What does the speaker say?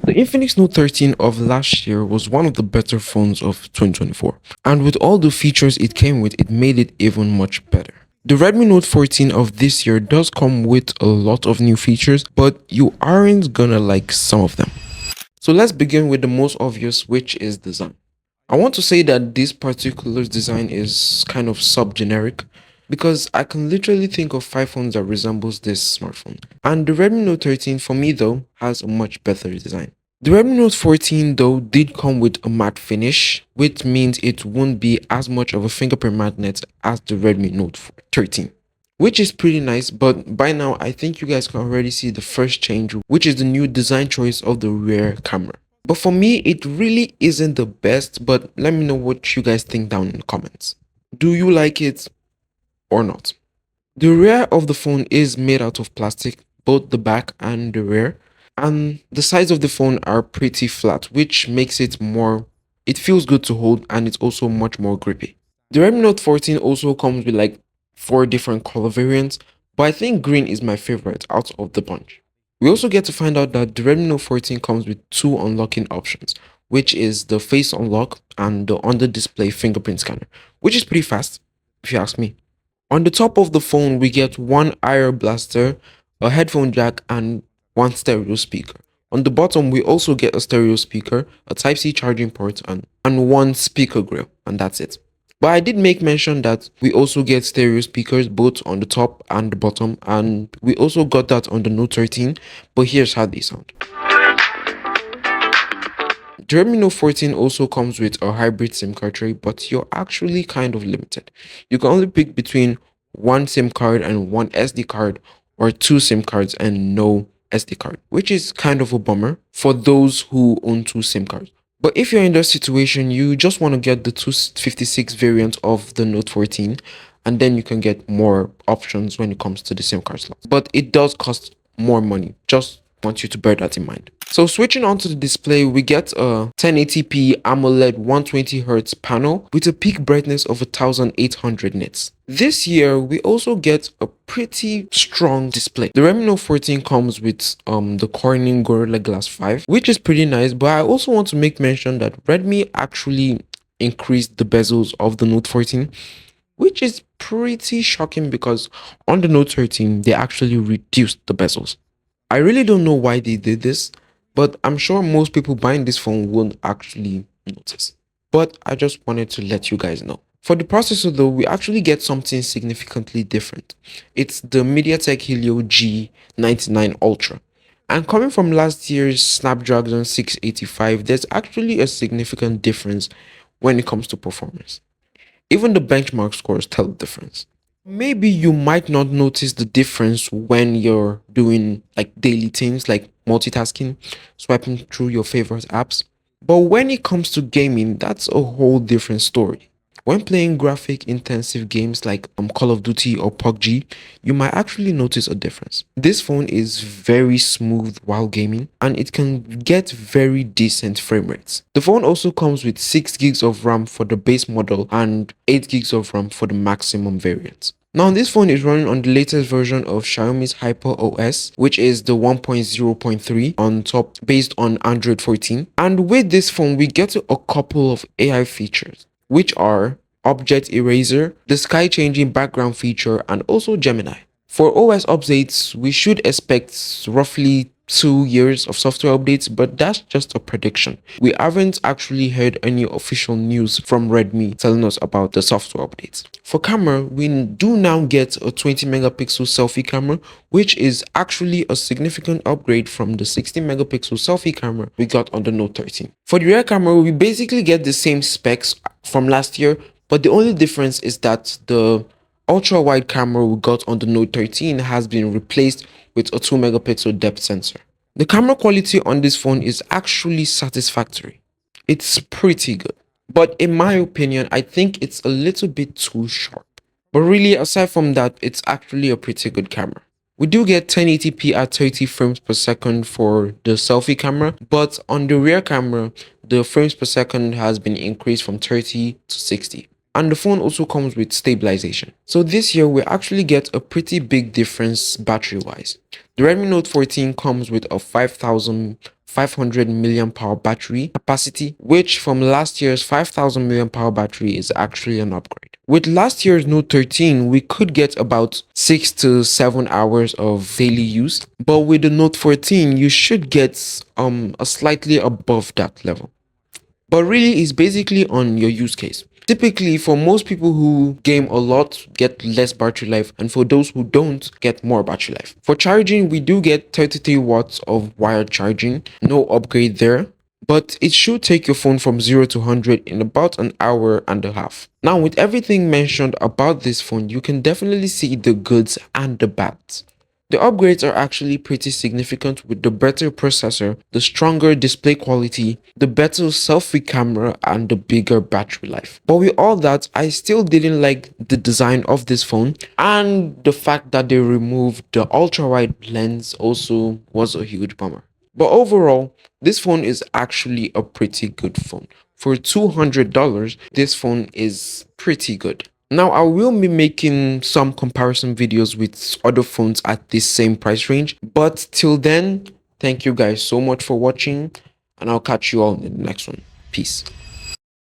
The Infinix Note 13 of last year was one of the better phones of 2024, and with all the features it came with, it made it even much better. The Redmi Note 14 of this year does come with a lot of new features, but you aren't gonna like some of them. So let's begin with the most obvious, which is design. I want to say that this particular design is kind of sub-generic because I can literally think of 5 phones that resembles this smartphone. And the Redmi Note 13 for me though has a much better design. The Redmi Note 14 though did come with a matte finish, which means it won't be as much of a fingerprint magnet as the Redmi Note 13. Which is pretty nice, but by now I think you guys can already see the first change, which is the new design choice of the rear camera. But for me, it really isn't the best, but let me know what you guys think down in the comments. Do you like it or not? The rear of the phone is made out of plastic, both the back and the rear, and the sides of the phone are pretty flat, which makes it feels good to hold, and it's also much more grippy. The Redmi Note 14 also comes with like 4 different color variants, but I think green is my favorite out of the bunch. We also get to find out that the Redmi Note 14 comes with 2 unlocking options, which is the face unlock and the under display fingerprint scanner, which is pretty fast if you ask me. On the top of the phone, we get one IR blaster, a headphone jack, and one stereo speaker. On the bottom, we also get a stereo speaker, a Type-C charging port, and one speaker grill, and that's it. But I did make mention that we also get stereo speakers both on the top and the bottom, and we also got that on the Note 13, but here's how they sound. The Redmi Note 14 also comes with a hybrid SIM card tray, but you're actually kind of limited. You can only pick between one SIM card and one SD card, or 2 SIM cards and no SD card, which is kind of a bummer for those who own 2 SIM cards. But if you're in that situation, you just want to get the 256 variant of the Note 14, and then you can get more options when it comes to the SIM card slots. But it does cost more money. Just want you to bear that in mind. So switching on to the display, we get a 1080p AMOLED 120Hz panel with a peak brightness of 1800 nits. This year, we also get a pretty strong display. The Redmi Note 14 comes with the Corning Gorilla Glass 5, which is pretty nice, but I also want to make mention that Redmi actually increased the bezels of the Note 14, which is pretty shocking because on the Note 13, they actually reduced the bezels. I really don't know why they did this, but I'm sure most people buying this phone won't actually notice. But I just wanted to let you guys know. For the processor though, we actually get something significantly different. It's the MediaTek Helio G99 Ultra. And coming from last year's Snapdragon 685, there's actually a significant difference when it comes to performance. Even the benchmark scores tell the difference. Maybe you might not notice the difference when you're doing like daily things like multitasking, swiping through your favorite apps. But when it comes to gaming, that's a whole different story. When playing graphic intensive games like Call of Duty or PUBG, you might actually notice a difference. This phone is very smooth while gaming and it can get very decent frame rates. The phone also comes with 6 gigs of RAM for the base model and 8 gigs of RAM for the maximum variant. Now this phone is running on the latest version of Xiaomi's Hyper OS, which is the 1.0.3 on top based on Android 14. And with this phone, we get a couple of AI features, which are Object Eraser, the sky changing background feature, and also Gemini. For OS updates, we should expect roughly 2 years of software updates, but that's just a prediction. We haven't actually heard any official news from Redmi telling us about the software updates. For camera, we do now get a 20 megapixel selfie camera, which is actually a significant upgrade from the 60 megapixel selfie camera we got on the Note 13. For the rear camera, we basically get the same specs from last year, but the only difference is that the ultra wide camera we got on the Note 13 has been replaced with a 2 megapixel depth sensor. The camera quality on this phone is actually satisfactory. It's pretty good. But in my opinion, I think it's a little bit too sharp. But really, aside from that, it's actually a pretty good camera. We do get 1080p at 30 frames per second for the selfie camera, but on the rear camera, the frames per second has been increased from 30 to 60. And the phone also comes with stabilization. So this year we actually get a pretty big difference battery wise. The Redmi Note 14 comes with a 5400 500 million power battery capacity, which from last year's 5,000 million power battery is actually an upgrade. With last year's Note 13, we could get about 6 to 7 hours of daily use, but with the Note 14, you should get a slightly above that level. But really, it's basically on your use case. Typically, for most people who game a lot, get less battery life, and for those who don't, get more battery life. For charging, we do get 33 watts of wired charging, no upgrade there, but it should take your phone from 0 to 100 in about an hour and a half. Now, with everything mentioned about this phone, you can definitely see the goods and the bads. The upgrades are actually pretty significant with the better processor, the stronger display quality, the better selfie camera, and the bigger battery life. But with all that, I still didn't like the design of this phone, and the fact that they removed the ultra-wide lens also was a huge bummer. But overall, this phone is actually a pretty good phone. For $200, this phone is pretty good. Now, I will be making some comparison videos with other phones at this same price range. But till then, thank you guys so much for watching, and I'll catch you all in the next one. Peace.